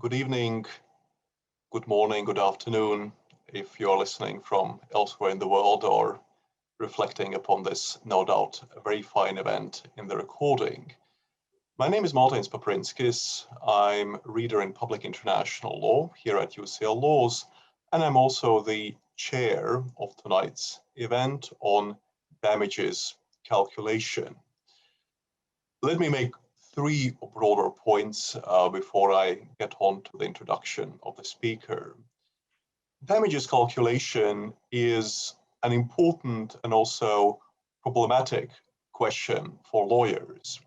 Good evening, good morning, good afternoon, if you're listening from elsewhere in the world or reflecting upon this, no doubt, a very fine event in the recording. My name is Paparinskis. I'm reader in public international law here at UCL Laws, and I'm also the chair of tonight's event on damages calculation. Let me make three broader points before I get on to the introduction of the speaker. Damages calculation is an important and also problematic question for lawyers.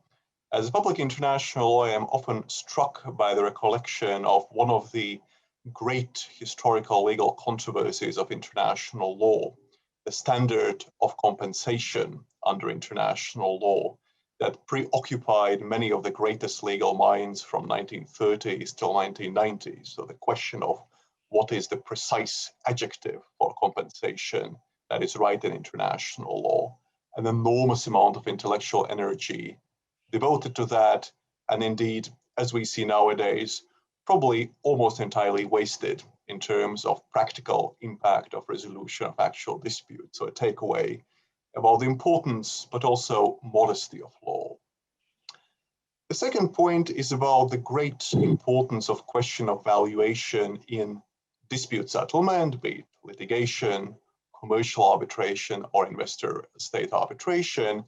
As a public international lawyer, I am often struck by the recollection of one of the great historical legal controversies of international law, the standard of compensation under international law, that preoccupied many of the greatest legal minds from 1930s till 1990s. So the question of what is the precise adjective for compensation that is right in international law, an enormous amount of intellectual energy devoted to that, and indeed, as we see nowadays, probably almost entirely wasted in terms of practical impact of resolution of actual disputes. So a takeaway about the importance, but also modesty of law. The second point is about the great importance of question of valuation in dispute settlement, be it litigation, commercial arbitration, or investor-state arbitration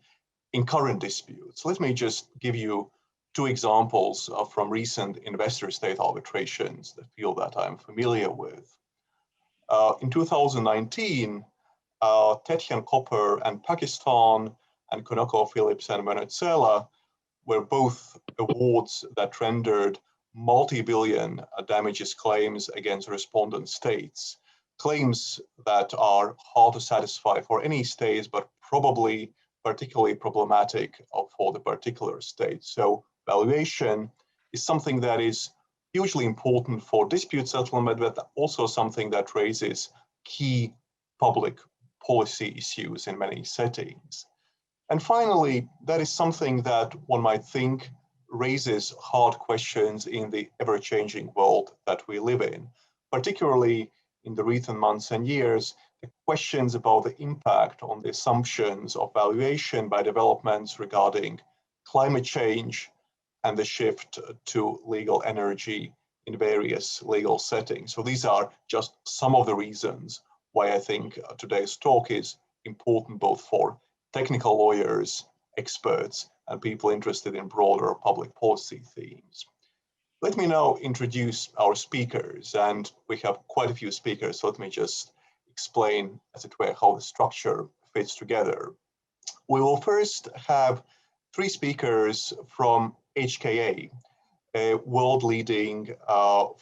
in current disputes. Let me just give you two examples from recent investor-state arbitrations, the field that I'm familiar with. In 2019, Tetyan Copper and Pakistan and ConocoPhillips and Venezuela were both awards that rendered multi-billion damages claims against respondent states, claims that are hard to satisfy for any states, but probably particularly problematic for the particular state. So valuation is something that is hugely important for dispute settlement, but also something that raises key public policy issues in many settings. And finally, that is something that one might think raises hard questions in the ever-changing world that we live in, particularly in the recent months and years, the questions about the impact on the assumptions of valuation by developments regarding climate change and the shift to legal energy in various legal settings. So these are just some of the reasons why I think today's talk is important both for technical lawyers, experts, and people interested in broader public policy themes. Let me now introduce our speakers, and we have quite a few speakers, so let me just explain, as it were, how the structure fits together. We will first have three speakers from HKA, a world-leading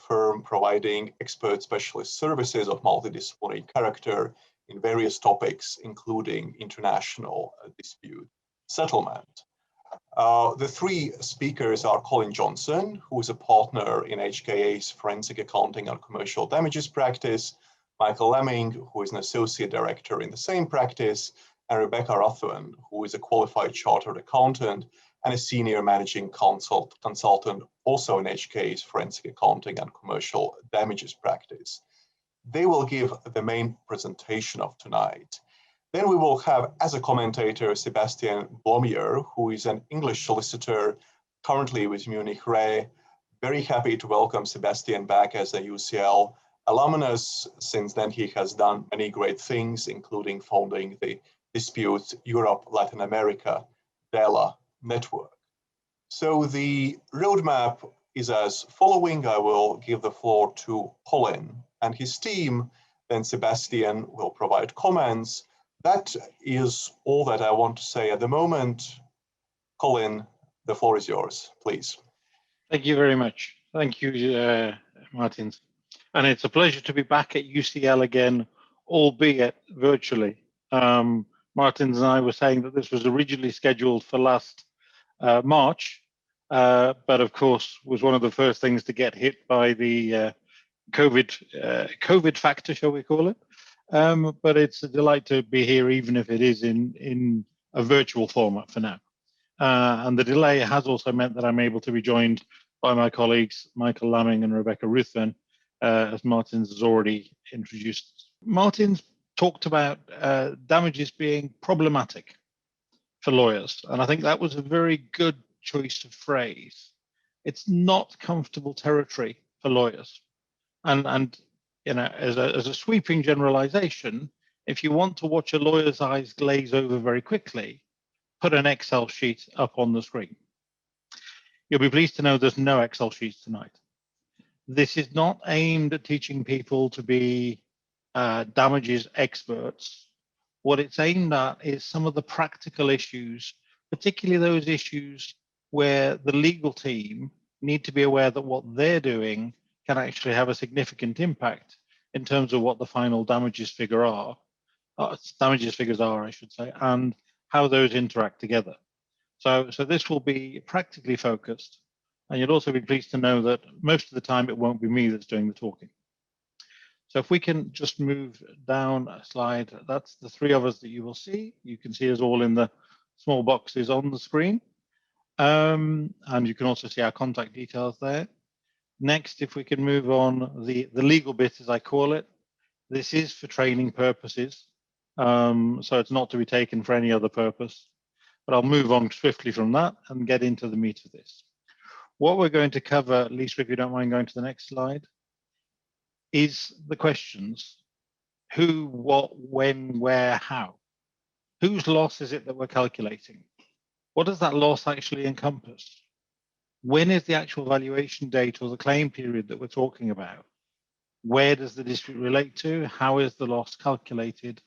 firm providing expert specialist services of multidisciplinary character in various topics, including international dispute settlement. The three speakers are Colin Johnson, who is a partner in HKA's forensic accounting and commercial damages practice, Michael Laming, who is an associate director in the same practice, and Rebecca Ruthven, who is a qualified chartered accountant and a senior managing consultant also in HKA's forensic accounting and commercial damages practice. They will give the main presentation of tonight. Then we will have, as a commentator, Sebastian Blomeier, who is an English solicitor currently with Munich Re. Very happy to welcome Sebastian back as a UCL alumnus. Since then, he has done many great things, including founding the Disputes Europe Latin America DELA network. So the roadmap is as following. I will give the floor to Colin and his team. Then Sebastian will provide comments. That is all that I want to say at the moment. Colin, the floor is yours, please. Thank you very much. Thank you, Martins. And it's a pleasure to be back at UCL again, albeit virtually. Martins and I were saying that this was originally scheduled for last March, but of course was one of the first things to get hit by the COVID factor, shall we call it? But it's a delight to be here, even if it is in a virtual format for now. And the delay has also meant that I'm able to be joined by my colleagues, Michael Laming and Rebecca Ruthven, as Martins has already introduced. Martins talked about damages being problematic for lawyers, and I think that was a very good choice of phrase. It's not comfortable territory for lawyers, and you know, as a sweeping generalization, if you want to watch a lawyer's eyes glaze over very quickly, put an Excel sheet up on the screen. You'll be pleased to know there's no Excel sheets tonight. This is not aimed at teaching people to be damages experts. What it's aimed at is some of the practical issues, particularly those issues where the legal team need to be aware that what they're doing can actually have a significant impact in terms of what the final damages figures are, I should say, and how those interact together. So this will be practically focused, and you'll also be pleased to know that most of the time it won't be me that's doing the talking. So if we can just move down a slide, that's the three of us that you will see. You can see us all in the small boxes on the screen. And you can also see our contact details there. Next, if we can move on, the legal bit, as I call it, this is for training purposes. So it's not to be taken for any other purpose. But I'll move on swiftly from that and get into the meat of this. What we're going to cover, Lisa, if you don't mind going to the next slide, is the questions: who, what, when, where, how. Whose loss is it that we're calculating? What does that loss actually encompass? When is the actual valuation date or the claim period that we're talking about? Where does the dispute relate to? How is the loss calculated?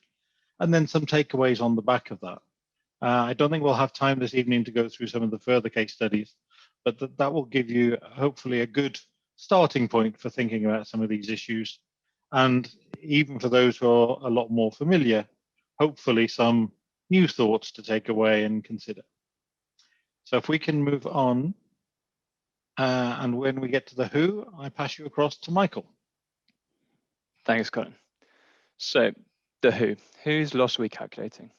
And then some takeaways on the back of that. I don't think we'll have time this evening to go through some of the further case studies, but that will give you hopefully a good starting point for thinking about some of these issues. And even for those who are a lot more familiar, hopefully some new thoughts to take away and consider. So if we can move on, and when we get to the who, I pass you across to Michael. Thanks, Colin. So the whose loss are we calculating?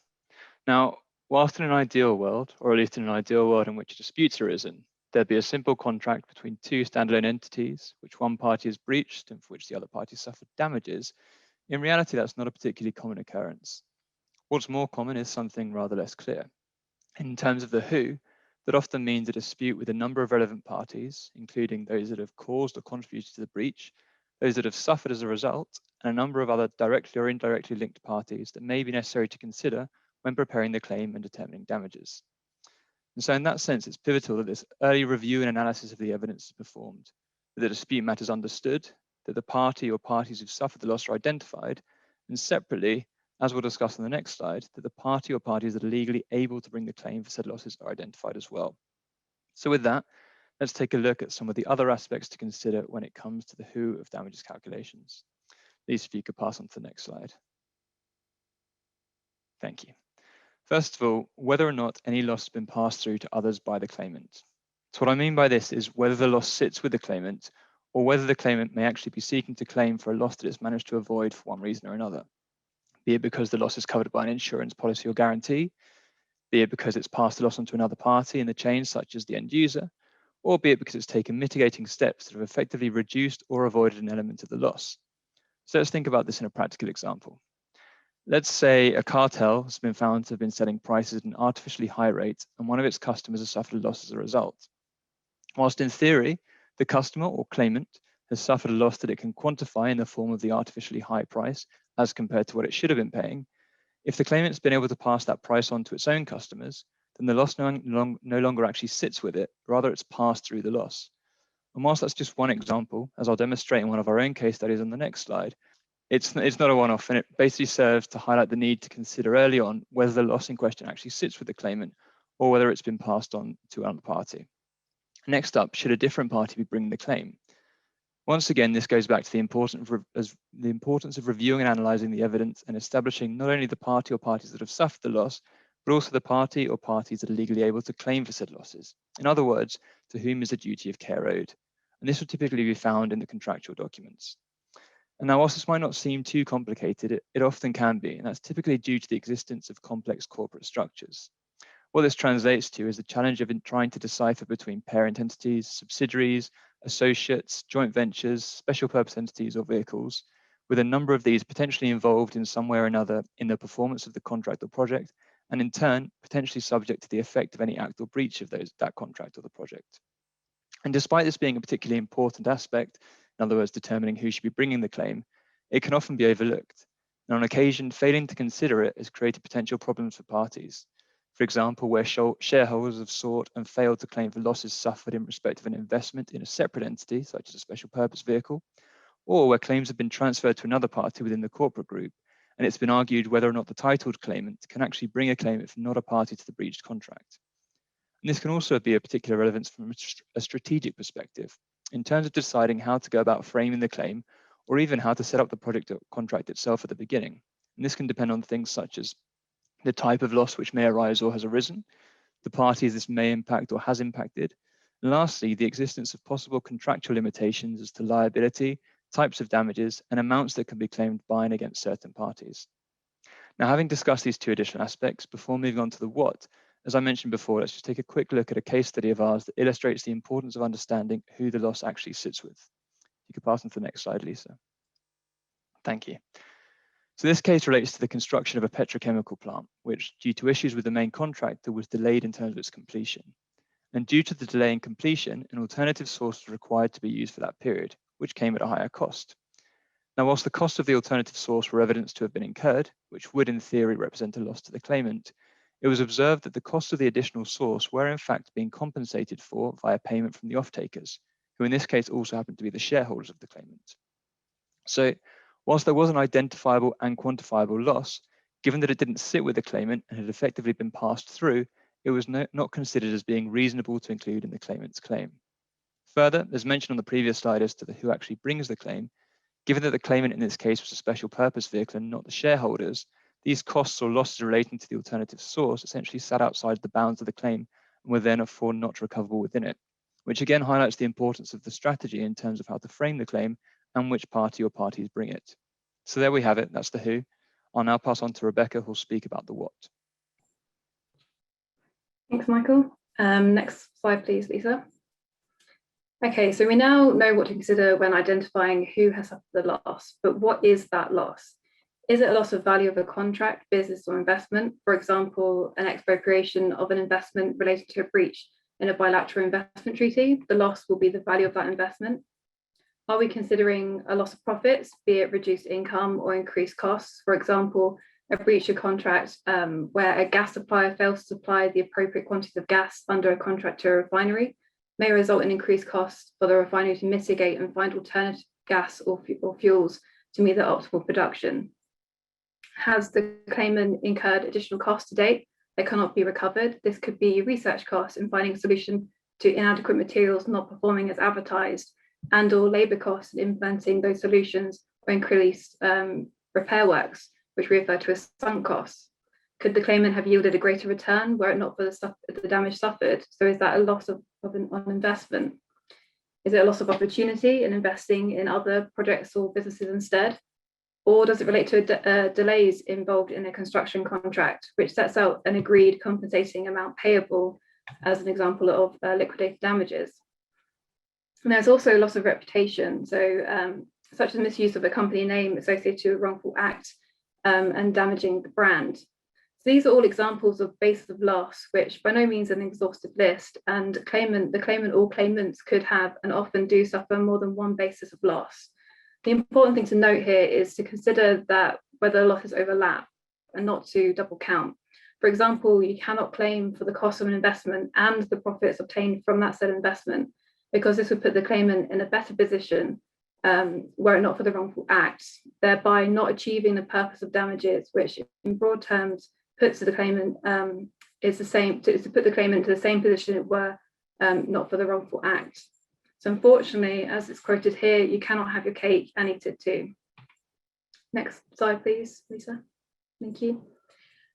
Now, whilst in an ideal world, or at least in an ideal world in which disputes are arisen, there'd be a simple contract between two standalone entities, which one party has breached and for which the other party suffered damages. In reality, that's not a particularly common occurrence. What's more common is something rather less clear. In terms of the who, that often means a dispute with a number of relevant parties, including those that have caused or contributed to the breach, those that have suffered as a result, and a number of other directly or indirectly linked parties that may be necessary to consider when preparing the claim and determining damages. And so in that sense, it's pivotal that this early review and analysis of the evidence is performed, that the dispute matter is understood, that the party or parties who've suffered the loss are identified, and separately, as we'll discuss on the next slide, that the party or parties that are legally able to bring the claim for said losses are identified as well. So with that, let's take a look at some of the other aspects to consider when it comes to the who of damages calculations. These, if you could pass on to the next slide. Thank you. First of all, whether or not any loss has been passed through to others by the claimant. So what I mean by this is whether the loss sits with the claimant or whether the claimant may actually be seeking to claim for a loss that it's managed to avoid for one reason or another. Be it because the loss is covered by an insurance policy or guarantee, be it because it's passed the loss on to another party in the chain, such as the end user, or be it because it's taken mitigating steps that have effectively reduced or avoided an element of the loss. So let's think about this in a practical example. Let's say a cartel has been found to have been setting prices at an artificially high rate, and one of its customers has suffered a loss as a result. Whilst in theory, the customer or claimant has suffered a loss that it can quantify in the form of the artificially high price as compared to what it should have been paying, if the claimant's been able to pass that price on to its own customers, then the loss no longer actually sits with it, rather it's passed through the loss. And whilst that's just one example, as I'll demonstrate in one of our own case studies on the next slide, it's not a one-off, and it basically serves to highlight the need to consider early on whether the loss in question actually sits with the claimant or whether it's been passed on to another party. Next up, should a different party be bringing the claim? Once again, this goes back to the importance of reviewing and analysing the evidence and establishing not only the party or parties that have suffered the loss, but also the party or parties that are legally able to claim for said losses. In other words, to whom is the duty of care owed? And this will typically be found in the contractual documents. And now, whilst this might not seem too complicated, it often can be, and that's typically due to the existence of complex corporate structures. What this translates to is the challenge of trying to decipher between parent entities, subsidiaries, associates, joint ventures, special purpose entities or vehicles, with a number of these potentially involved in some way or another in the performance of the contract or project, and in turn, potentially subject to the effect of any act or breach of that contract or the project. And despite this being a particularly important aspect, in other words, determining who should be bringing the claim, it can often be overlooked. And on occasion, failing to consider it has created potential problems for parties. For example, where shareholders have sought and failed to claim for losses suffered in respect of an investment in a separate entity, such as a special purpose vehicle, or where claims have been transferred to another party within the corporate group, and it's been argued whether or not the titled claimant can actually bring a claim if not a party to the breached contract. And this can also be of particular relevance from a strategic perspective, in terms of deciding how to go about framing the claim, or even how to set up the project or contract itself at the beginning. And this can depend on things such as the type of loss which may arise or has arisen, the parties this may impact or has impacted, and lastly, the existence of possible contractual limitations as to liability, types of damages, and amounts that can be claimed by and against certain parties. Now, having discussed these two additional aspects, before moving on to the what, as I mentioned before, let's just take a quick look at a case study of ours that illustrates the importance of understanding who the loss actually sits with. You could pass on to the next slide, Lisa. Thank you. So this case relates to the construction of a petrochemical plant, which, due to issues with the main contractor, was delayed in terms of its completion. And due to the delay in completion, an alternative source was required to be used for that period, which came at a higher cost. Now, whilst the cost of the alternative source were evidenced to have been incurred, which would in theory represent a loss to the claimant, it was observed that the cost of the additional source were in fact being compensated for via payment from the off-takers, who in this case also happened to be the shareholders of the claimant. So, whilst there was an identifiable and quantifiable loss, given that it didn't sit with the claimant and had effectively been passed through, it was not considered as being reasonable to include in the claimant's claim. Further, as mentioned on the previous slide as to who actually brings the claim, given that the claimant in this case was a special purpose vehicle and not the shareholders, these costs or losses relating to the alternative source essentially sat outside the bounds of the claim and were therefore not recoverable within it, which again highlights the importance of the strategy in terms of how to frame the claim and which party or parties bring it. So there we have it, that's the who. I'll now pass on to Rebecca, who'll speak about the what. Thanks, Michael. Next slide, please, Lisa. Okay, so we now know what to consider when identifying who has suffered the loss, but what is that loss? Is it a loss of value of a contract, business, or investment? For example, an expropriation of an investment related to a breach in a bilateral investment treaty, the loss will be the value of that investment. Are we considering a loss of profits, be it reduced income or increased costs? For example, a breach of contract where a gas supplier fails to supply the appropriate quantities of gas under a contract to a refinery may result in increased costs for the refinery to mitigate and find alternative gas or fuels to meet their optimal production. Has the claimant incurred additional costs to date that cannot be recovered? This could be research costs in finding a solution to inadequate materials not performing as advertised, and or labour costs in implementing those solutions or increased repair works, which we refer to as sunk costs. Could the claimant have yielded a greater return were it not for the damage suffered? So is that a loss of an investment? Is it a loss of opportunity in investing in other projects or businesses instead? Or does it relate to delays involved in a construction contract, which sets out an agreed compensating amount payable as an example of liquidated damages? And there's also loss of reputation, so such as misuse of a company name associated to a wrongful act and damaging the brand. So these are all examples of basis of loss, which by no means an exhaustive list, and the claimant or claimants could have and often do suffer more than one basis of loss. The important thing to note here is to consider that whether losses overlap and not to double count. For example, you cannot claim for the cost of an investment and the profits obtained from that said investment, because this would put the claimant in a better position were it not for the wrongful act, thereby not achieving the purpose of damages, which in broad terms puts the claimant is the same to put the claimant to the same position it were not for the wrongful act. So unfortunately, as it's quoted here, you cannot have your cake and eat it too. Next slide, please, Lisa. Thank you.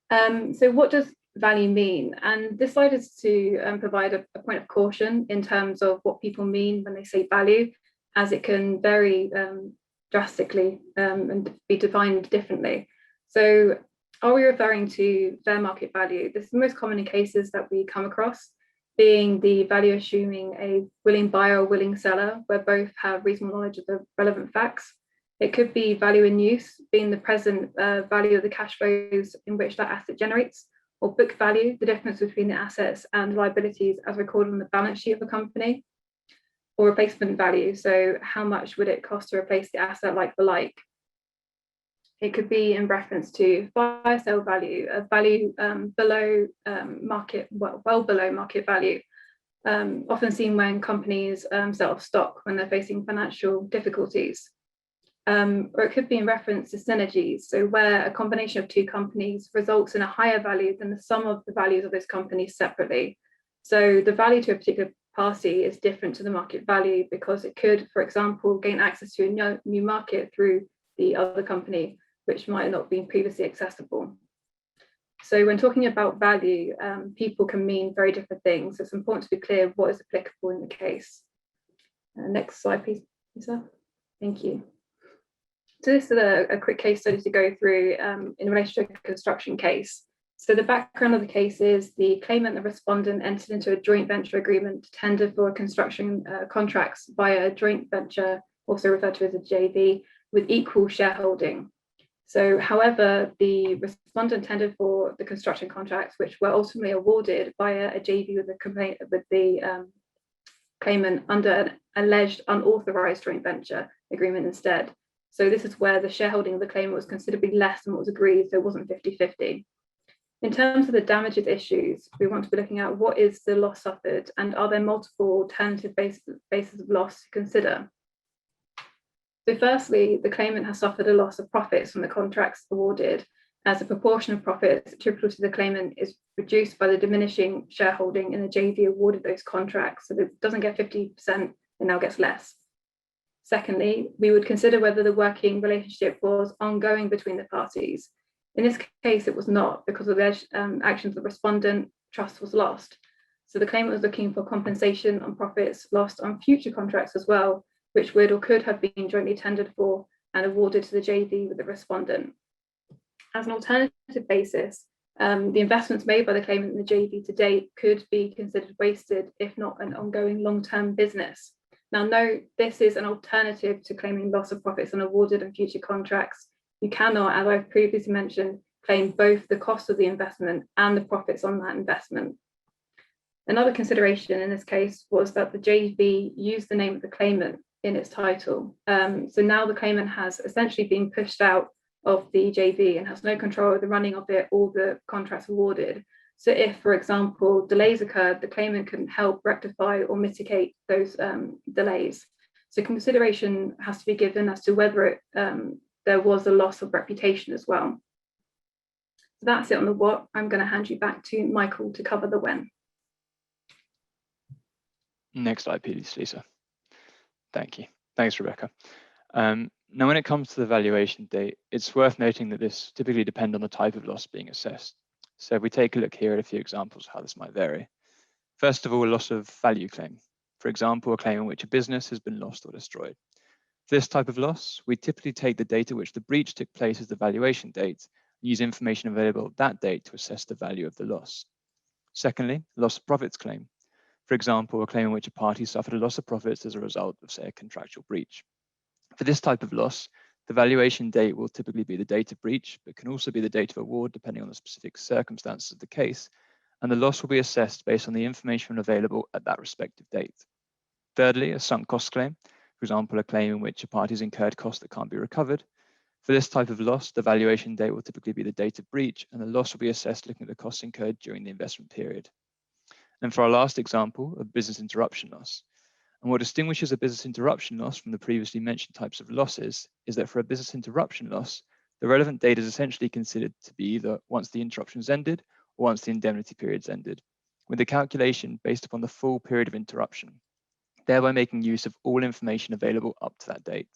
So what does value mean? And this slide is to provide a point of caution in terms of what people mean when they say value, as it can vary drastically and be defined differently. So Are we referring to fair market value? This is the most common in cases that we come across, being the value assuming a willing buyer or willing seller, where both have reasonable knowledge of the relevant facts. It could be value in use, being the present value of the cash flows in which that asset generates, or book value, the difference between the assets and liabilities as recorded on the balance sheet of a company, or replacement value. So how much would it cost to replace the asset like for like? It could be in reference to fire sale value, a value below market, well below market value, often seen when companies sell off stock when they're facing financial difficulties. Or it could be in reference to synergies, so where a combination of two companies results in a higher value than the sum of the values of those companies separately. So the value to a particular party is different to the market value because it could, for example, gain access to a new market through the other company, which might not have been previously accessible. So when talking about value, people can mean very different things. So it's important to be clear what is applicable in the case. Next slide, please, Lisa. Thank you. So this is a quick case study to go through in relation to a construction case. So the background of the case is the claimant and the respondent entered into a joint venture agreement to tender for construction contracts via a joint venture, also referred to as a JV, with equal shareholding. So, however, the respondent tendered for the construction contracts, which were ultimately awarded via a JV with the claimant under an alleged unauthorized joint venture agreement instead. So this is where the shareholding of the claimant was considerably less than what was agreed, so it wasn't 50-50. In terms of the damages issues, we want to be looking at what is the loss suffered and are there multiple alternative bases of loss to consider. So firstly, the claimant has suffered a loss of profits from the contracts awarded, as a proportion of profits attributable to the claimant is reduced by the diminishing shareholding in the JV awarded those contracts. So it doesn't get 50%, it now gets less. Secondly, we would consider whether the working relationship was ongoing between the parties. In this case, it was not, because of the actions of the respondent, trust was lost. So the claimant was looking for compensation on profits lost on future contracts as well, which would or could have been jointly tendered for and awarded to the JV with the respondent. As an alternative basis, the investments made by the claimant in the JV to date could be considered wasted, if not an ongoing long-term business. Now, note, this is an alternative to claiming loss of profits on awarded and future contracts. You cannot, as I've previously mentioned, claim both the cost of the investment and the profits on that investment. Another consideration in this case was that the JV used the name of the claimant in its title. So now the claimant has essentially been pushed out of the JV and has no control over the running of it or the contracts awarded. So if, for example, delays occurred, the claimant couldn't help rectify or mitigate those delays. So consideration has to be given as to whether there was a loss of reputation as well. So that's it on the what. I'm going to hand you back to Michael to cover the when. Next slide, please, Lisa. Thank you. Thanks, Rebecca. Now, when it comes to the valuation date, it's worth noting that this typically depends on the type of loss being assessed. So if we take a look here at a few examples of how this might vary. First of all, a loss of value claim. For example, a claim in which a business has been lost or destroyed. For this type of loss, we typically take the date at which the breach took place as the valuation date and use information available at that date to assess the value of the loss. Secondly, loss of profits claim. For example, a claim in which a party suffered a loss of profits as a result of, say, a contractual breach. For this type of loss, the valuation date will typically be the date of breach, but can also be the date of award depending on the specific circumstances of the case, and the loss will be assessed based on the information available at that respective date. Thirdly, a sunk cost claim, for example, a claim in which a party's incurred costs that can't be recovered. For this type of loss, the valuation date will typically be the date of breach, and the loss will be assessed looking at the costs incurred during the investment period. And for our last example, a business interruption loss. And what distinguishes a business interruption loss from the previously mentioned types of losses is that for a business interruption loss, the relevant date is essentially considered to be either once the interruption has ended or once the indemnity period's ended, with the calculation based upon the full period of interruption, thereby making use of all information available up to that date.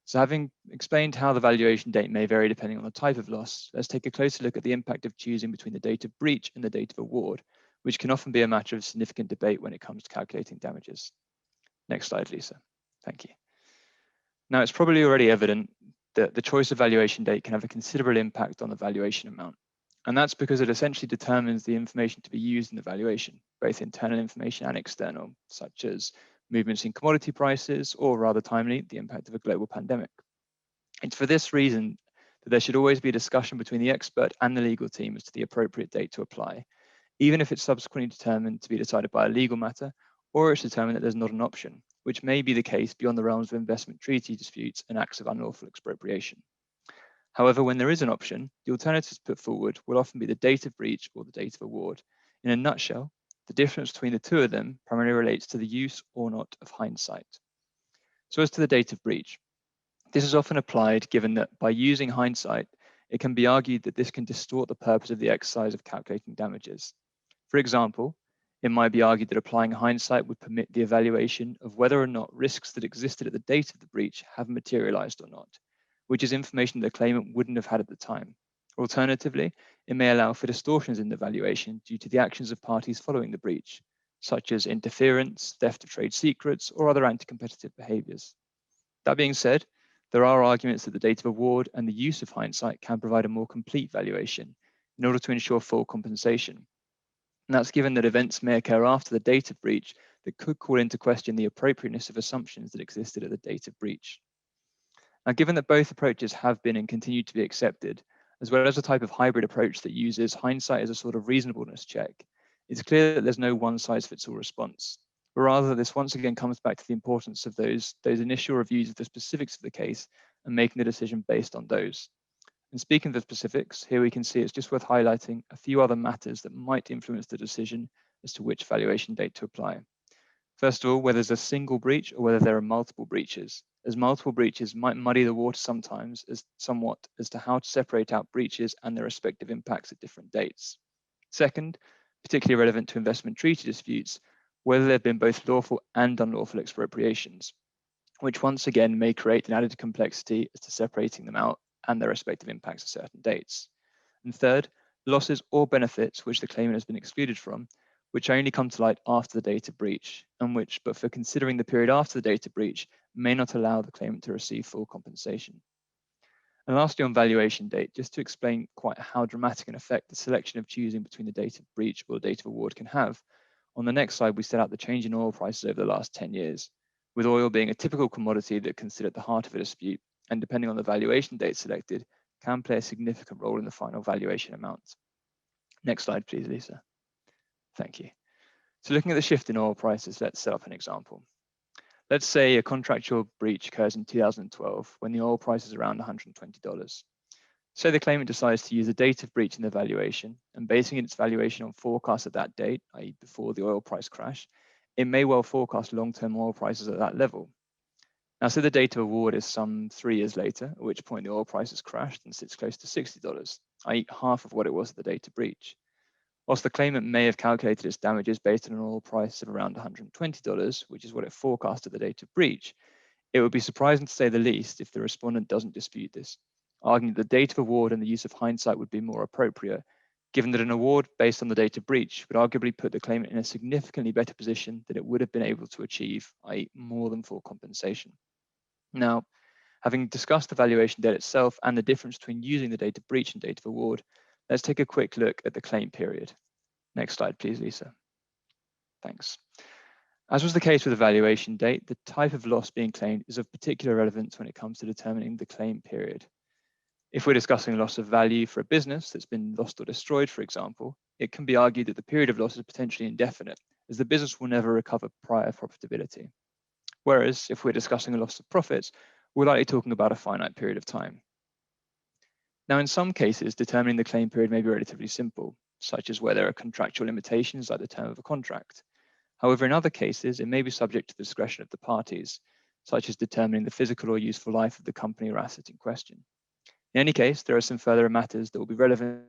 So having explained how the valuation date may vary depending on the type of loss, let's take a closer look at the impact of choosing between the date of breach and the date of award, which can often be a matter of significant debate when it comes to calculating damages. Next slide, Lisa. Thank you. Now, it's probably already evident the choice of valuation date can have a considerable impact on the valuation amount. And that's because it essentially determines the information to be used in the valuation, both internal information and external, such as movements in commodity prices, or rather timely, the impact of a global pandemic. It's for this reason that there should always be a discussion between the expert and the legal team as to the appropriate date to apply, even if it's subsequently determined to be decided by a legal matter, or it's determined that there's not an option, which may be the case beyond the realms of investment treaty disputes and acts of unlawful expropriation. However, when there is an option, the alternatives put forward will often be the date of breach or the date of award. In a nutshell, the difference between the two of them primarily relates to the use or not of hindsight. So as to the date of breach, this is often applied given that by using hindsight, it can be argued that this can distort the purpose of the exercise of calculating damages. For example, it might be argued that applying hindsight would permit the evaluation of whether or not risks that existed at the date of the breach have materialized or not, which is information the claimant wouldn't have had at the time. Alternatively, it may allow for distortions in the valuation due to the actions of parties following the breach, such as interference, theft of trade secrets, or other anti-competitive behaviors. That being said, there are arguments that the date of award and the use of hindsight can provide a more complete valuation in order to ensure full compensation. And that's given that events may occur after the date of breach that could call into question the appropriateness of assumptions that existed at the date of breach. Now, given that both approaches have been and continue to be accepted, as well as a type of hybrid approach that uses hindsight as a sort of reasonableness check, it's clear that there's no one-size-fits-all response. But rather, this once again comes back to the importance of those initial reviews of the specifics of the case and making the decision based on those. And speaking of the specifics, here we can see it's just worth highlighting a few other matters that might influence the decision as to which valuation date to apply. First of all, whether there's a single breach or whether there are multiple breaches, as multiple breaches might muddy the water sometimes somewhat as to how to separate out breaches and their respective impacts at different dates. Second, particularly relevant to investment treaty disputes, whether there have been both lawful and unlawful expropriations, which once again may create an added complexity as to separating them out and their respective impacts at certain dates. And third, losses or benefits which the claimant has been excluded from, which only come to light after the date of breach, and which, but for considering the period after the date of breach, may not allow the claimant to receive full compensation. And lastly, on valuation date, just to explain quite how dramatic an effect the selection of choosing between the date of breach or the date of award can have, on the next slide, we set out the change in oil prices over the last 10 years, with oil being a typical commodity that can sit at the heart of a dispute, and depending on the valuation date selected, can play a significant role in the final valuation amount. Next slide, please, Lisa. Thank you. So looking at the shift in oil prices, let's set up an example. Let's say a contractual breach occurs in 2012 when the oil price is around $120. So the claimant decides to use the date of breach in the valuation, and basing its valuation on forecasts at that date, i.e. before the oil price crash, it may well forecast long-term oil prices at that level. Now, so the date of award is some 3 years later, at which point the oil price has crashed and sits close to $60, i.e. half of what it was at the date of breach. Whilst the claimant may have calculated its damages based on an oil price of around $120, which is what it forecast at the date of breach, it would be surprising to say the least if the respondent doesn't dispute this, arguing that the date of award and the use of hindsight would be more appropriate, given that an award based on the date of breach would arguably put the claimant in a significantly better position than it would have been able to achieve, i.e. more than full compensation. Now, having discussed the valuation date itself and the difference between using the date of breach and date of award, let's take a quick look at the claim period. Next slide, please, Lisa. Thanks. As was the case with the valuation date, the type of loss being claimed is of particular relevance when it comes to determining the claim period. If we're discussing loss of value for a business that's been lost or destroyed, for example, it can be argued that the period of loss is potentially indefinite, as the business will never recover prior profitability. Whereas if we're discussing a loss of profits, we're likely talking about a finite period of time. Now, in some cases, determining the claim period may be relatively simple, such as where there are contractual limitations like the term of a contract. However, in other cases, it may be subject to the discretion of the parties, such as determining the physical or useful life of the company or asset in question. In any case, there are some further matters that will be relevant.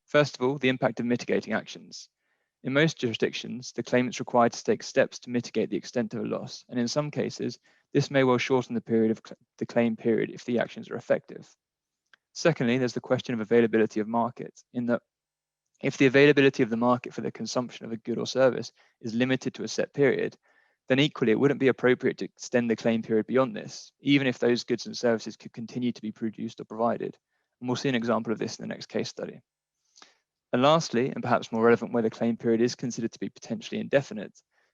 First of all, the impact of mitigating actions. In most jurisdictions, the claimant is required to take steps to mitigate the extent of a loss, and in some cases, this may well shorten the period of the claim period if the actions are effective. Secondly, there's the question of availability of market, in that if the availability of the market for the consumption of a good or service is limited to a set period, then equally it wouldn't be appropriate to extend the claim period beyond this, even if those goods and services could continue to be produced or provided. And we'll see an example of this in the next case study. And lastly, and perhaps more relevant where the claim period is considered to be potentially indefinite,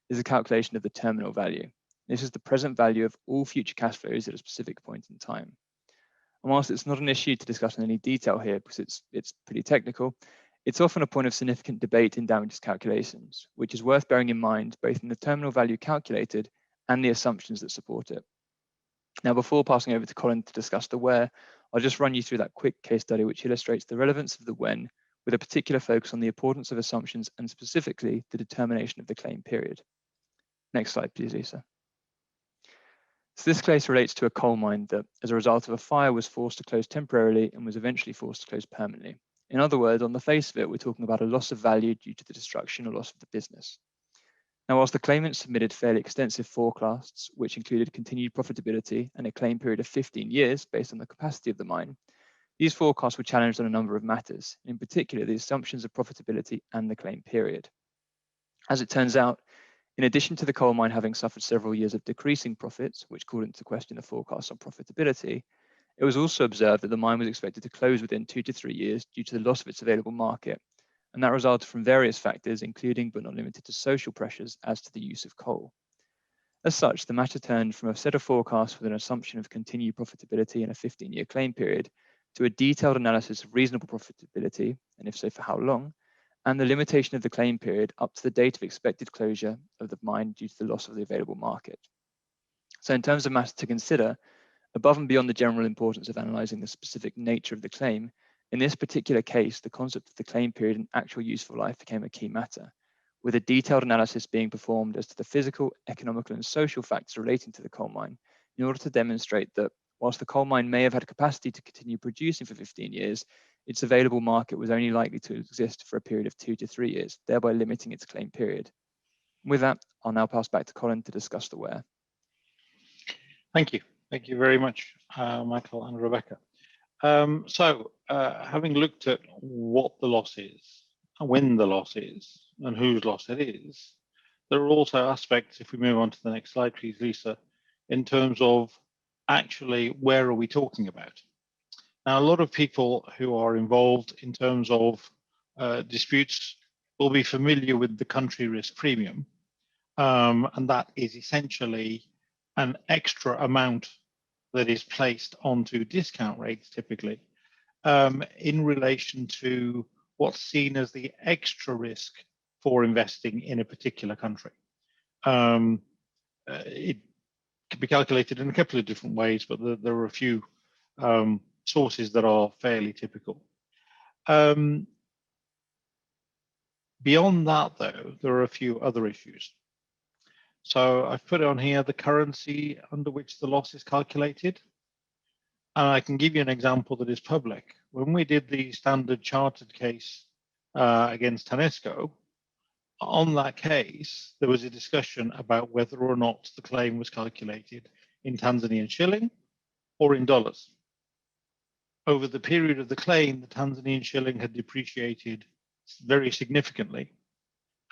is the calculation of the terminal value. This is the present value of all future cash flows at a specific point in time. And whilst it's not an issue to discuss in any detail here because it's pretty technical, it's often a point of significant debate in damages calculations, which is worth bearing in mind both in the terminal value calculated and the assumptions that support it. Now, before passing over to Colin to discuss the where, I'll just run you through that quick case study which illustrates the relevance of the when, with a particular focus on the importance of assumptions and specifically the determination of the claim period. Next slide, please, Lisa. So this case relates to a coal mine that, as a result of a fire, was forced to close temporarily and was eventually forced to close permanently. In other words, on the face of it, we're talking about a loss of value due to the destruction or loss of the business. Now, whilst the claimant submitted fairly extensive forecasts, which included continued profitability and a claim period of 15 years based on the capacity of the mine, these forecasts were challenged on a number of matters, in particular the assumptions of profitability and the claim period. As it turns out, in addition to the coal mine having suffered several years of decreasing profits, which called into question the forecasts on profitability, it was also observed that the mine was expected to close within 2 to 3 years due to the loss of its available market, and that resulted from various factors, including but not limited to social pressures as to the use of coal. As such, the matter turned from a set of forecasts with an assumption of continued profitability in a 15-year claim period to a detailed analysis of reasonable profitability, and if so, for how long, and the limitation of the claim period up to the date of expected closure of the mine due to the loss of the available market. So in terms of matters to consider, above and beyond the general importance of analysing the specific nature of the claim, in this particular case, the concept of the claim period and actual useful life became a key matter, with a detailed analysis being performed as to the physical, economical, and social factors relating to the coal mine in order to demonstrate that whilst the coal mine may have had capacity to continue producing for 15 years, its available market was only likely to exist for a period of 2 to 3 years, thereby limiting its claim period. With that, I'll now pass back to Colin to discuss the where. Thank you. Thank you very much, Michael and Rebecca. Having looked at what the loss is, and when the loss is, and whose loss it is, there are also aspects, if we move on to the next slide, please, Lisa, in terms of actually where are we talking about? Now, a lot of people who are involved in terms of disputes will be familiar with the country risk premium, and that is essentially an extra amount that is placed onto discount rates typically in relation to what's seen as the extra risk for investing in a particular country. It can be calculated in a couple of different ways, but there are a few sources that are fairly typical. Beyond that, though, there are a few other issues. So I've put on here the currency under which the loss is calculated. And I can give you an example that is public. When we did the Standard Chartered case against Tanesco, on that case, there was a discussion about whether or not the claim was calculated in Tanzanian shilling or in dollars. Over the period of the claim, the Tanzanian shilling had depreciated very significantly.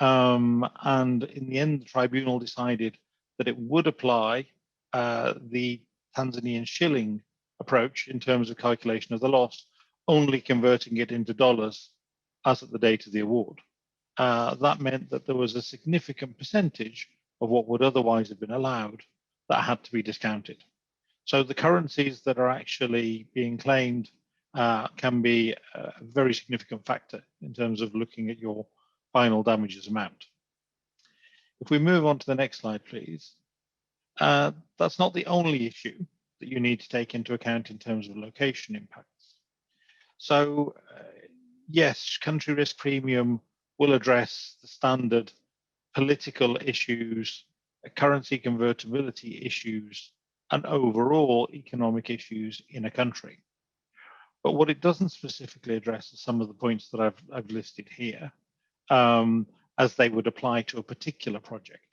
And in the end, the tribunal decided that it would apply the Tanzanian shilling approach in terms of calculation of the loss, only converting it into dollars as at the date of the award. That meant that there was a significant percentage of what would otherwise have been allowed that had to be discounted. So the currencies that are actually being claimed can be a very significant factor in terms of looking at your final damages amount. If we move on to the next slide, please. That's not the only issue that you need to take into account in terms of location impacts. So yes, country risk premium will address the standard political issues, currency convertibility issues, and overall economic issues in a country. But what it doesn't specifically address are some of the points that I've listed here, as they would apply to a particular project.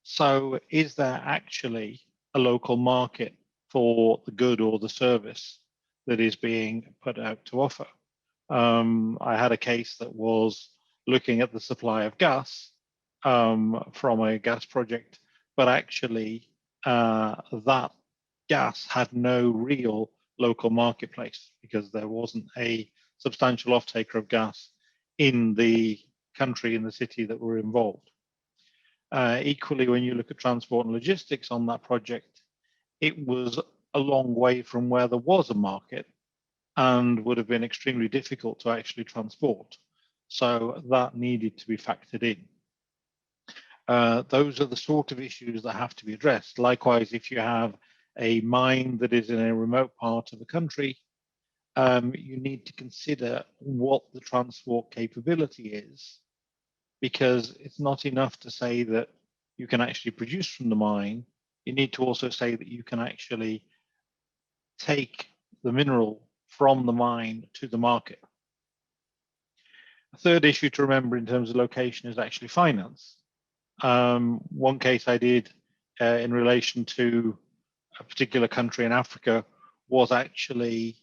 So is there actually a local market for the good or the service that is being put out to offer? I had a case that was looking at the supply of gas from a gas project but actually that gas had no real local marketplace because there wasn't a substantial off-taker of gas in the country, in the city that were involved. Equally, when you look at transport and logistics on that project, it was a long way from where there was a market and would have been extremely difficult to actually transport. So that needed to be factored in. Those are the sort of issues that have to be addressed. Likewise, if you have a mine that is in a remote part of the country, you need to consider what the transport capability is, because it's not enough to say that you can actually produce from the mine. You need to also say that you can actually take the mineral from the mine to the market. A third issue to remember in terms of location is actually finance. One case I did in relation to a particular country in Africa was actually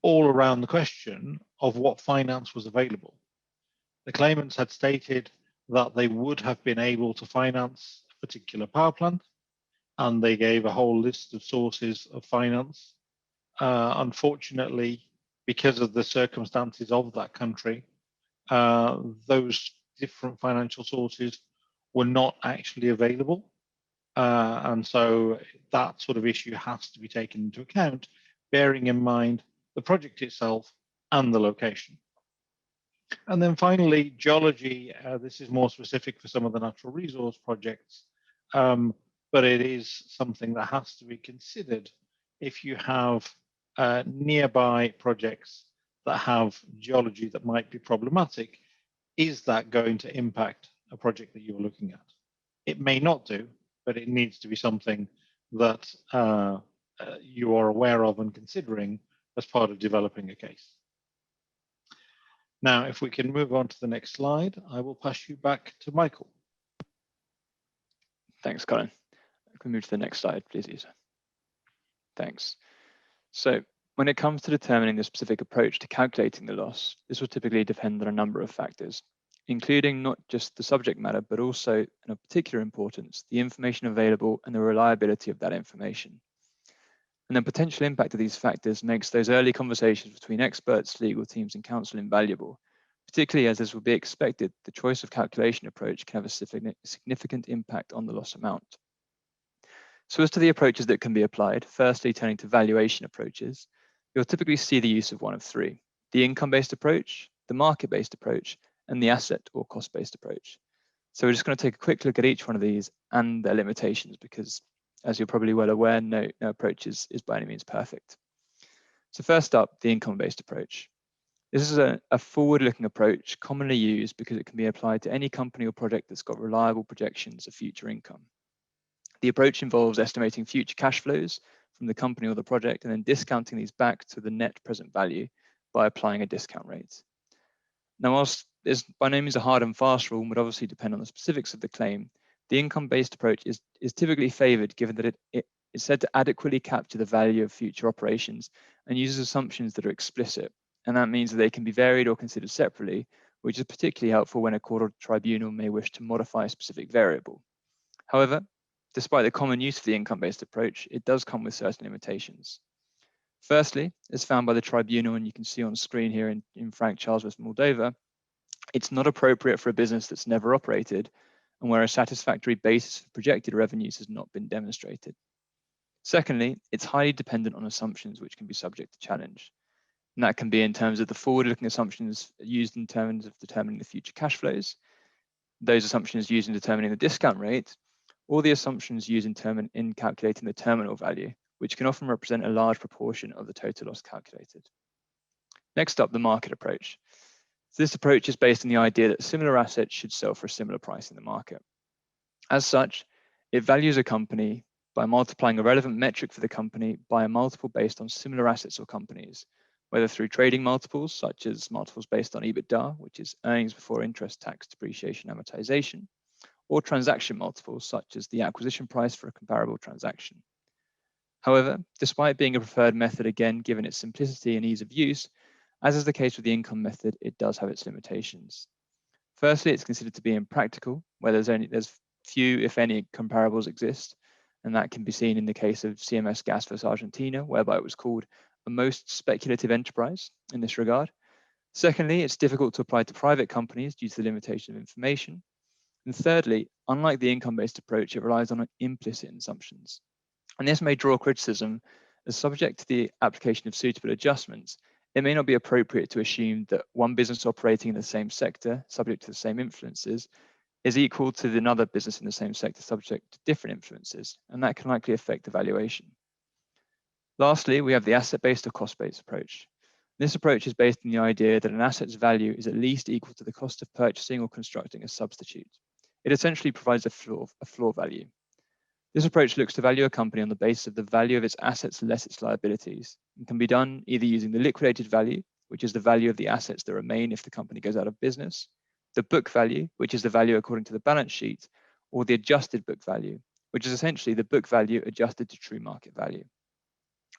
all around the question of what finance was available. The claimants had stated that they would have been able to finance a particular power plant, and they gave a whole list of sources of finance. Unfortunately, because of the circumstances of that country, those different financial sources were not actually available. And so that sort of issue has to be taken into account, bearing in mind the project itself and the location. And then finally, geology. This is more specific for some of the natural resource projects, but it is something that has to be considered if you have nearby projects that have geology that might be problematic. Is that going to impact a project that you're looking at? It may not do, but it needs to be something that you are aware of and considering as part of developing a case. Now, if we can move on to the next slide, I will pass you back to Michael. Thanks, Colin. Can we move to the next slide, please, Isa? Thanks. So when it comes to determining the specific approach to calculating the loss, this will typically depend on a number of factors, including not just the subject matter, but also, and of particular importance, the information available and the reliability of that information. And the potential impact of these factors makes those early conversations between experts, legal teams, and counsel invaluable, particularly as, as would be expected, the choice of calculation approach can have a significant impact on the loss amount. So as to the approaches that can be applied, firstly, turning to valuation approaches, you'll typically see the use of one of three: the income-based approach, the market-based approach, and the asset or cost-based approach. So we're just going to take a quick look at each one of these and their limitations, because as you're probably well aware, no approach is by any means perfect. So first up, the income-based approach. This is a forward-looking approach commonly used because it can be applied to any company or project that's got reliable projections of future income. The approach involves estimating future cash flows from the company or the project and then discounting these back to the net present value by applying a discount rate. Now, whilst there's by no means a hard and fast rule and would obviously depend on the specifics of the claim, the income-based approach is typically favored given that it is said to adequately capture the value of future operations and uses assumptions that are explicit. And that means that they can be varied or considered separately, which is particularly helpful when a court or tribunal may wish to modify a specific variable. However, despite the common use of the income-based approach, it does come with certain limitations. Firstly, as found by the tribunal, and you can see on screen here in Frank Charles v. Moldova, it's not appropriate for a business that's never operated and where a satisfactory basis for projected revenues has not been demonstrated. Secondly, it's highly dependent on assumptions which can be subject to challenge. And that can be in terms of the forward-looking assumptions used in terms of determining the future cash flows, those assumptions used in determining the discount rate, or the assumptions used in calculating the terminal value, which can often represent a large proportion of the total loss calculated. Next up, the market approach. So this approach is based on the idea that similar assets should sell for a similar price in the market. As such, it values a company by multiplying a relevant metric for the company by a multiple based on similar assets or companies, whether through trading multiples, such as multiples based on EBITDA, which is earnings before interest, tax, depreciation, amortization, or transaction multiples, such as the acquisition price for a comparable transaction. However, despite being a preferred method, again, given its simplicity and ease of use, as is the case with the income method, it does have its limitations. Firstly, it's considered to be impractical, where there's few, if any, comparables exist, and that can be seen in the case of CMS Gas versus Argentina, whereby it was called a most speculative enterprise in this regard. Secondly, it's difficult to apply to private companies due to the limitation of information. And thirdly, unlike the income-based approach, it relies on implicit assumptions. And this may draw criticism as subject to the application of suitable adjustments. It may not be appropriate to assume that one business operating in the same sector, subject to the same influences, is equal to another business in the same sector subject to different influences, and that can likely affect the valuation. Lastly, we have the asset-based or cost-based approach. This approach is based on the idea that an asset's value is at least equal to the cost of purchasing or constructing a substitute. It essentially provides a floor value. This approach looks to value a company on the basis of the value of its assets less its liabilities, and can be done either using the liquidated value, which is the value of the assets that remain if the company goes out of business, the book value, which is the value according to the balance sheet, or the adjusted book value, which is essentially the book value adjusted to true market value.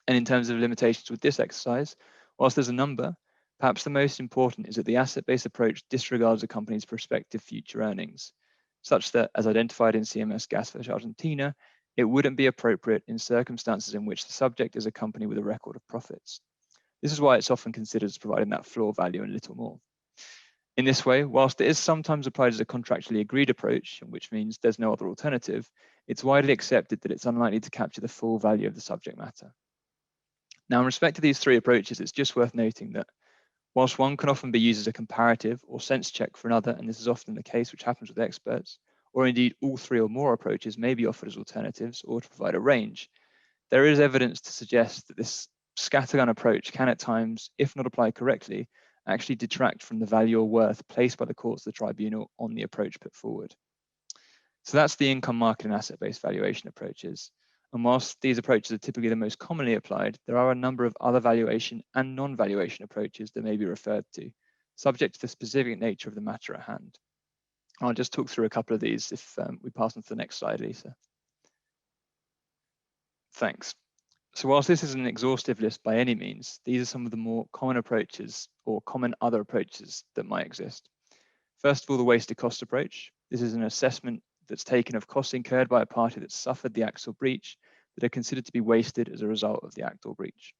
And in terms of limitations with this exercise, whilst there's a number, perhaps the most important is that the asset-based approach disregards a company's prospective future earnings, such that, as identified in CMS Gas versus Argentina, it wouldn't be appropriate in circumstances in which the subject is a company with a record of profits. This is why it's often considered as providing that floor value and little more. In this way, whilst it is sometimes applied as a contractually agreed approach, which means there's no other alternative, it's widely accepted that it's unlikely to capture the full value of the subject matter. Now, in respect to these three approaches, it's just worth noting that whilst one can often be used as a comparative or sense check for another, and this is often the case which happens with experts, or indeed all three or more approaches may be offered as alternatives or to provide a range, there is evidence to suggest that this scattergun approach can at times, if not applied correctly, actually detract from the value or worth placed by the courts of the tribunal on the approach put forward. So that's the income market and asset-based valuation approaches. And whilst these approaches are typically the most commonly applied, there are a number of other valuation and non-valuation approaches that may be referred to, subject to the specific nature of the matter at hand. I'll just talk through a couple of these if we pass on to the next slide, Lisa. Thanks. So whilst this isn't an exhaustive list by any means, these are some of the more common approaches or common other approaches that might exist. First of all, the wasted cost approach. This is an assessment that's taken of costs incurred by a party that suffered the act or breach that are considered to be wasted as a result of the act or breach.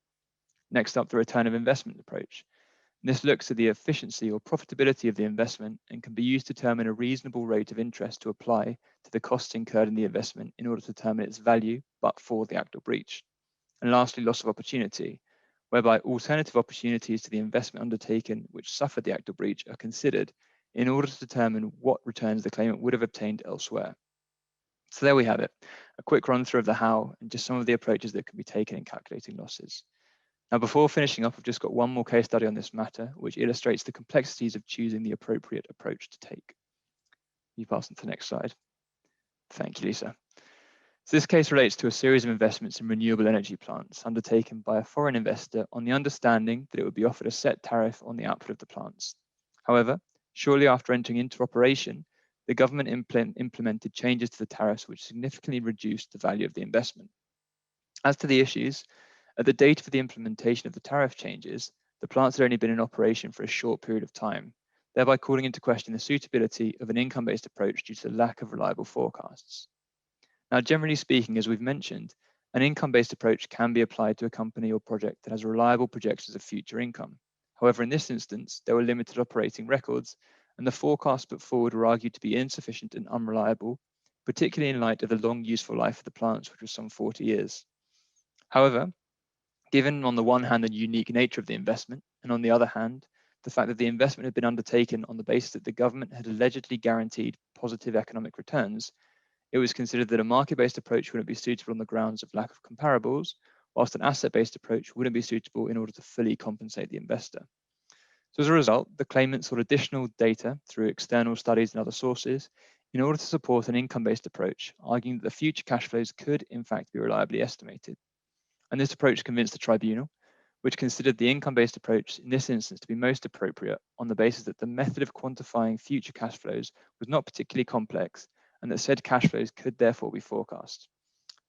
Next up, the return of investment approach. And this looks at the efficiency or profitability of the investment and can be used to determine a reasonable rate of interest to apply to the costs incurred in the investment in order to determine its value, but for the act or breach. And lastly, loss of opportunity, whereby alternative opportunities to the investment undertaken which suffered the act or breach are considered in order to determine what returns the claimant would have obtained elsewhere. So there we have it, a quick run through of the how and just some of the approaches that can be taken in calculating losses. Now, before finishing up, I've just got one more case study on this matter, which illustrates the complexities of choosing the appropriate approach to take. You pass on to the next slide. Thank you, Lisa. So this case relates to a series of investments in renewable energy plants undertaken by a foreign investor on the understanding that it would be offered a set tariff on the output of the plants. However, shortly after entering into operation, the government implemented changes to the tariffs which significantly reduced the value of the investment. As to the issues, at the date of the implementation of the tariff changes, the plants had only been in operation for a short period of time, thereby calling into question the suitability of an income-based approach due to the lack of reliable forecasts. Now, generally speaking, as we've mentioned, an income-based approach can be applied to a company or project that has reliable projections of future income. However, in this instance, there were limited operating records, and the forecasts put forward were argued to be insufficient and unreliable, particularly in light of the long useful life of the plants, which was some 40 years. However, given on the one hand the unique nature of the investment, and on the other hand, the fact that the investment had been undertaken on the basis that the government had allegedly guaranteed positive economic returns, it was considered that a market-based approach wouldn't be suitable on the grounds of lack of comparables, whilst an asset-based approach wouldn't be suitable in order to fully compensate the investor. So as a result, the claimant sought additional data through external studies and other sources in order to support an income-based approach, arguing that the future cash flows could in fact be reliably estimated. And this approach convinced the tribunal, which considered the income-based approach in this instance to be most appropriate on the basis that the method of quantifying future cash flows was not particularly complex and that said cash flows could therefore be forecast.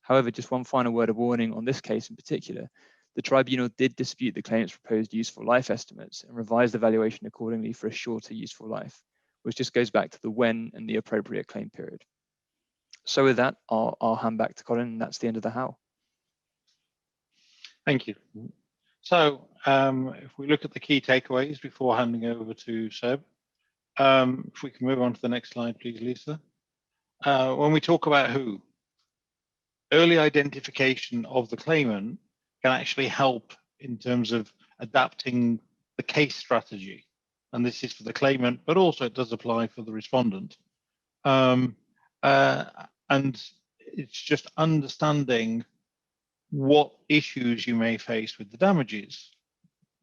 However, just one final word of warning on this case in particular, the tribunal did dispute the claimant's proposed useful life estimates and revised the valuation accordingly for a shorter useful life, which just goes back to the when and the appropriate claim period. So with that, I'll hand back to Colin, and that's the end of the how. Thank you. So if we look at the key takeaways before handing over to Seb, if we can move on to the next slide, please, Lisa. When we talk about who, early identification of the claimant can actually help in terms of adapting the case strategy. And this is for the claimant, but also it does apply for the respondent. And it's just understanding what issues you may face with the damages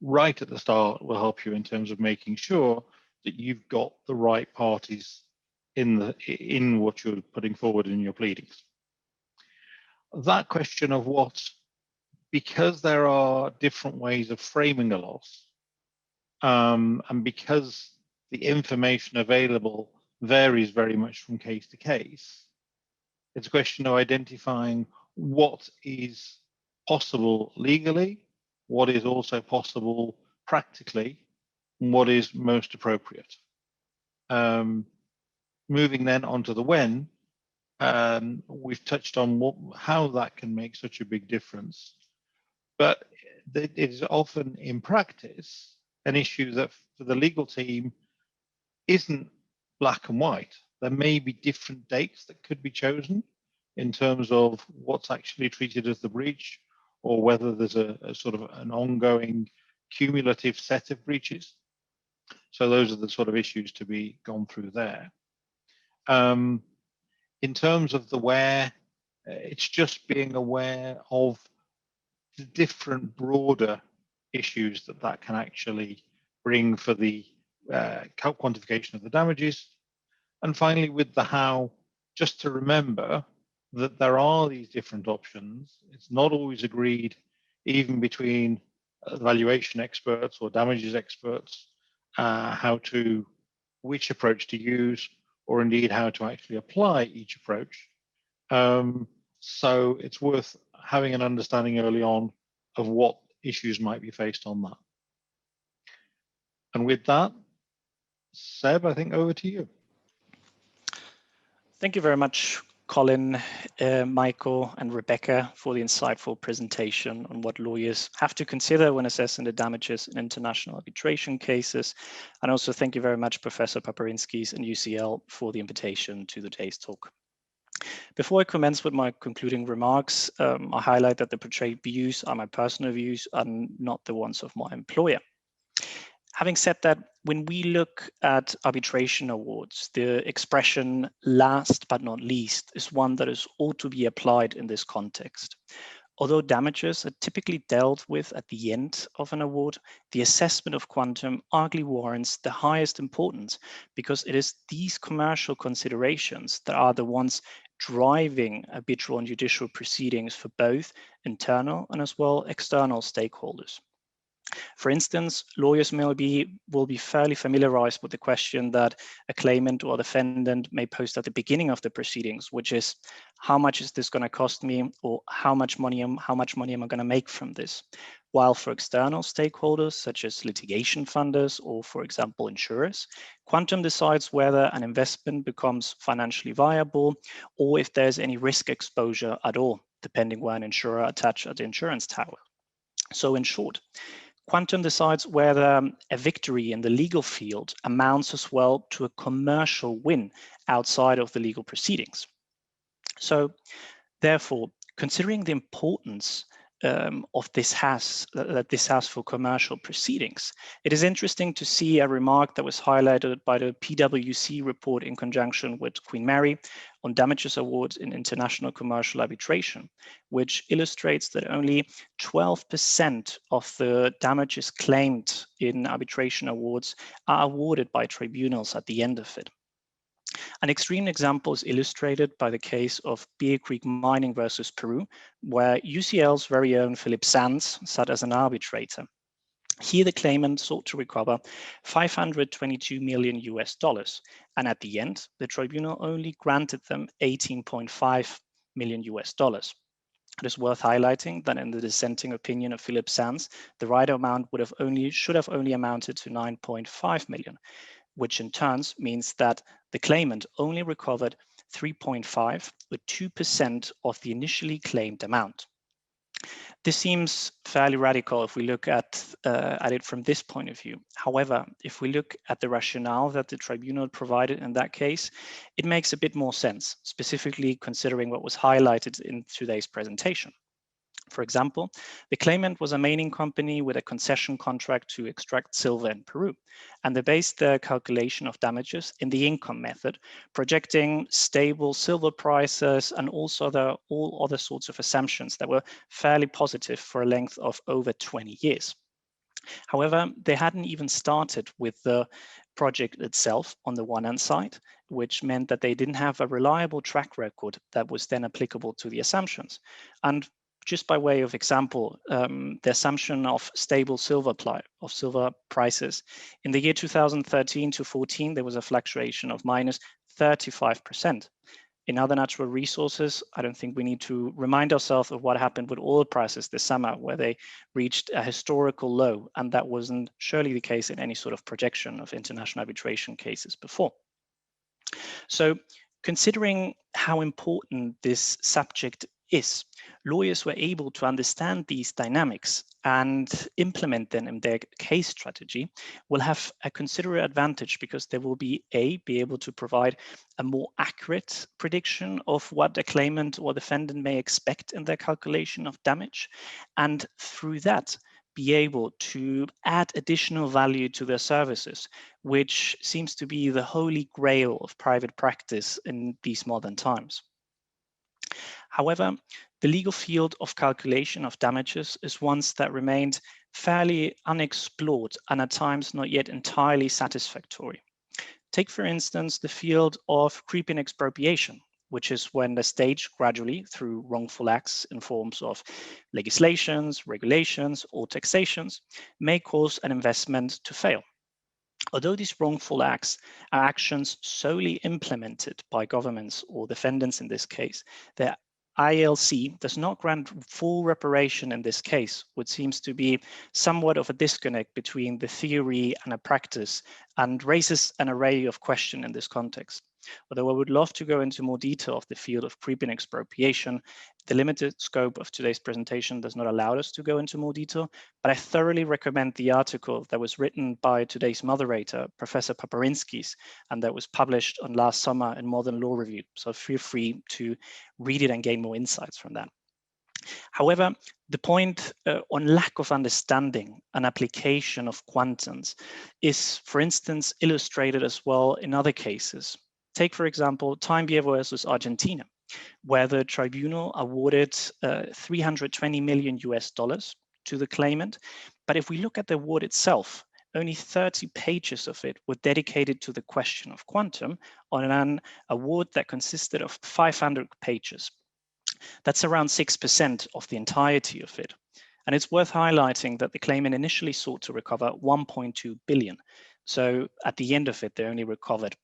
right at the start will help you in terms of making sure that you've got the right parties in what you're putting forward in your pleadings. That question of what, because there are different ways of framing a loss, and because the information available varies very much from case to case, it's a question of identifying what is possible legally, what is also possible practically, and what is most appropriate. Moving then onto the when, we've touched on how that can make such a big difference, but it is often in practice an issue that for the legal team isn't black and white. There may be different dates that could be chosen in terms of what's actually treated as the breach, or whether there's a sort of an ongoing cumulative set of breaches. So those are the sort of issues to be gone through there. In terms of the where, it's just being aware of the different broader issues that can actually bring for the quantification of the damages. And finally, with the how, just to remember that there are these different options. It's not always agreed, even between valuation experts or damages experts, which approach to use, or indeed how to actually apply each approach. So it's worth having an understanding early on of what issues might be faced on that. And with that, Seb, I think over to you. Thank you very much, Colin, Michael, and Rebecca for the insightful presentation on what lawyers have to consider when assessing the damages in international arbitration cases. And also thank you very much, Professor Paparinskis and UCL, for the invitation to today's talk. Before I commence with my concluding remarks, I highlight that the portrayed views are my personal views and not the ones of my employer. Having said that, when we look at arbitration awards, the expression last but not least is one that is ought to be applied in this context. Although damages are typically dealt with at the end of an award, the assessment of quantum arguably warrants the highest importance, because it is these commercial considerations that are the ones driving arbitral and judicial proceedings for both internal and as well external stakeholders. For instance, lawyers will be fairly familiarized with the question that a claimant or defendant may post at the beginning of the proceedings, which is, how much is this going to cost me, or how much money am I going to make from this? While for external stakeholders, such as litigation funders or, for example, insurers, quantum decides whether an investment becomes financially viable or if there's any risk exposure at all, depending where an insurer attached at the insurance tower. So in short, quantum decides whether a victory in the legal field amounts as well to a commercial win outside of the legal proceedings. So therefore, considering the importance of this has for commercial proceedings, it is interesting to see a remark that was highlighted by the PwC report in conjunction with Queen Mary on damages awards in international commercial arbitration, which illustrates that only 12% of the damages claimed in arbitration awards are awarded by tribunals at the end of it. An extreme example is illustrated by the case of Bear Creek Mining versus Peru, where UCL's very own Philip Sands sat as an arbitrator. Here, the claimant sought to recover $522 million US, and at the end, the tribunal only granted them $18.5 million US. It is worth highlighting that in the dissenting opinion of Philip Sands, the right amount should have only amounted to $9.5 million, which in turn means that the claimant only recovered 3.5 or 2% of the initially claimed amount. This seems fairly radical if we look at it from this point of view. However, if we look at the rationale that the tribunal provided in that case, it makes a bit more sense, specifically considering what was highlighted in today's presentation. For example, the claimant was a mining company with a concession contract to extract silver in Peru, and they based their calculation of damages in the income method, projecting stable silver prices and also all other sorts of assumptions that were fairly positive for a length of over 20 years. However, they hadn't even started with the project itself on the one hand side, which meant that they didn't have a reliable track record that was then applicable to the assumptions. And just by way of example, the assumption of stable silver prices. In the year 2013 to 14, there was a fluctuation of minus 35%. In other natural resources, I don't think we need to remind ourselves of what happened with oil prices this summer, where they reached a historical low, and that wasn't surely the case in any sort of projection of international arbitration cases before. So considering how important this subject is, lawyers were able to understand these dynamics and implement them in their case strategy will have a considerable advantage, because they will be able to provide a more accurate prediction of what the claimant or defendant may expect in their calculation of damage, and through that be able to add additional value to their services, which seems to be the holy grail of private practice in these modern times. However, the legal field of calculation of damages is one that remained fairly unexplored and at times not yet entirely satisfactory. Take, for instance, the field of creeping expropriation, which is when the state gradually, through wrongful acts in forms of legislations, regulations, or taxations, may cause an investment to fail. Although these wrongful acts are actions solely implemented by governments or defendants in this case, the ILC does not grant full reparation in this case, which seems to be somewhat of a disconnect between the theory and a practice, and raises an array of questions in this context. Although I would love to go into more detail of the field of creeping expropriation, the limited scope of today's presentation does not allow us to go into more detail, but I thoroughly recommend the article that was written by today's moderator, Professor Paparinskis, and that was published on last summer in Modern Law Review. So feel free to read it and gain more insights from that. However, the point on lack of understanding and application of quantums is, for instance, illustrated as well in other cases. Take, for example, Timbier versus Argentina, where the tribunal awarded 320 million US dollars to the claimant. But if we look at the award itself, only 30 pages of it were dedicated to the question of quantum on an award that consisted of 500 pages. That's around 6% of the entirety of it. And it's worth highlighting that the claimant initially sought to recover 1.2 billion. So at the end of it, they only recovered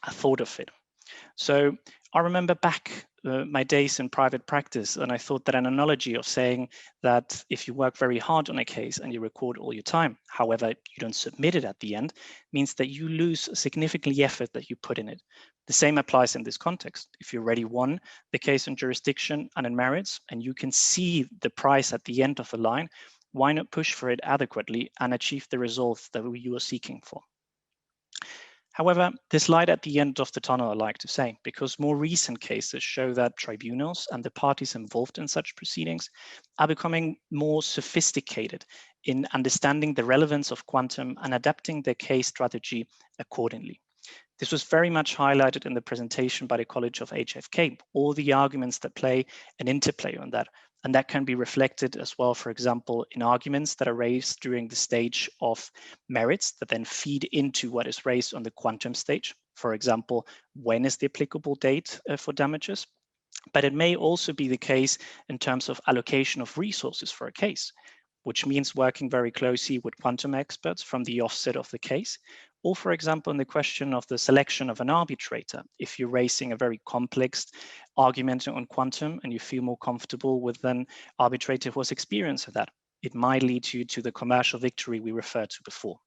a third of it. So I remember back my days in private practice, and I thought that an analogy of saying that if you work very hard on a case and you record all your time, however, you don't submit it at the end, means that you lose significantly the effort that you put in it. The same applies in this context. If you already won the case on jurisdiction and in merits, and you can see the price at the end of the line, why not push for it adequately and achieve the results that you are seeking for? However, this light at the end of the tunnel, I like to say, because more recent cases show that tribunals and the parties involved in such proceedings are becoming more sophisticated in understanding the relevance of quantum and adapting their case strategy accordingly. This was very much highlighted in the presentation by the College of HFK, all the arguments that play an interplay on that. And that can be reflected as well, for example, in arguments that are raised during the stage of merits that then feed into what is raised on the quantum stage. For example, when is the applicable date for damages? But it may also be the case in terms of allocation of resources for a case, which means working very closely with quantum experts from the offset of the case. Or, for example, in the question of the selection of an arbitrator, if you're raising a very complex argument on quantum and you feel more comfortable with an arbitrator who has experience of that, it might lead you to the commercial victory we referred to before.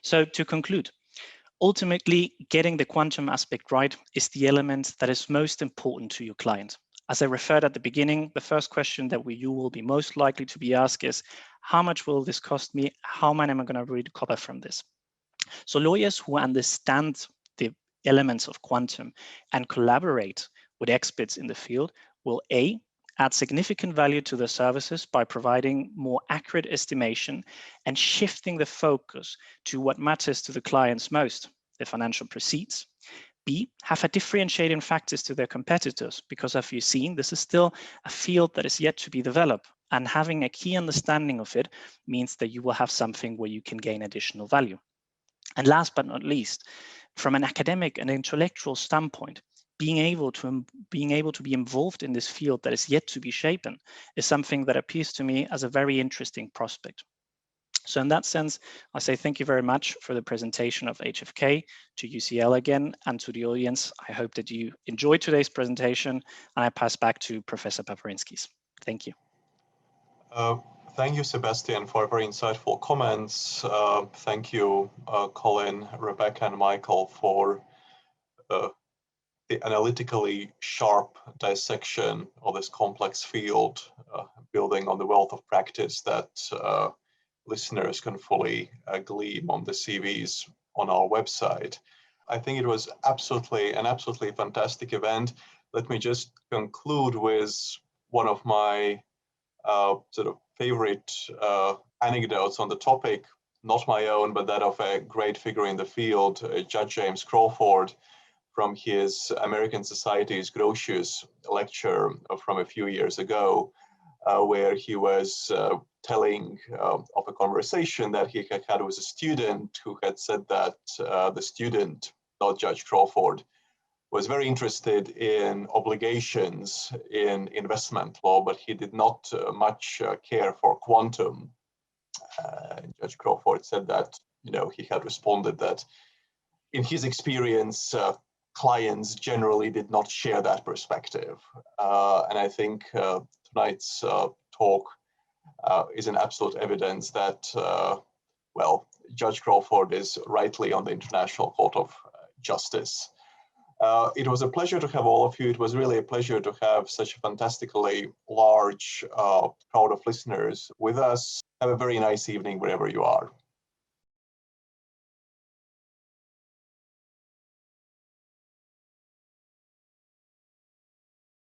So to conclude, Ultimately, getting the quantum aspect right is the element that is most important to your client. As I referred at the beginning, the first question that you will be most likely to be asked is, how much will this cost me? How much am I going to recover from this? So lawyers who understand the elements of quantum and collaborate with experts in the field will A, add significant value to their services by providing more accurate estimation and shifting the focus to what matters to the clients most, the financial proceeds. B, have a differentiating factors to their competitors, because as you've seen, this is still a field that is yet to be developed, and having a key understanding of it means that you will have something where you can gain additional value. And last but not least, from an academic and intellectual standpoint, being able to be involved in this field that is yet to be shapen is something that appears to me as a very interesting prospect. So in that sense, I say thank you very much for the presentation of HFK, to UCL again, and to the audience. I hope that you enjoyed today's presentation, and I pass back to Professor Paparinskis. Thank you. Thank you, Sebastian, for very insightful comments. Thank you, Colin, Rebecca, and Michael, for the analytically sharp dissection of this complex field, building on the wealth of practice that listeners can fully glean on the CVs on our website. I think it was an absolutely fantastic event. Let me just conclude with one of my sort of favorite anecdotes on the topic, not my own, but that of a great figure in the field, Judge James Crawford, from his American Society's Grotius lecture from a few years ago, where he was telling of a conversation that he had had with a student who had said that the student, not Judge Crawford, was very interested in obligations in investment law, but he did not much care for quantum. Judge Crawford said that, he had responded that in his experience, clients generally did not share that perspective. And I think tonight's talk is an absolute evidence that, Judge Crawford is rightly on the International Court of Justice. It was a pleasure to have all of you. It was really a pleasure to have such a fantastically large crowd of listeners with us. Have a very nice evening wherever you are.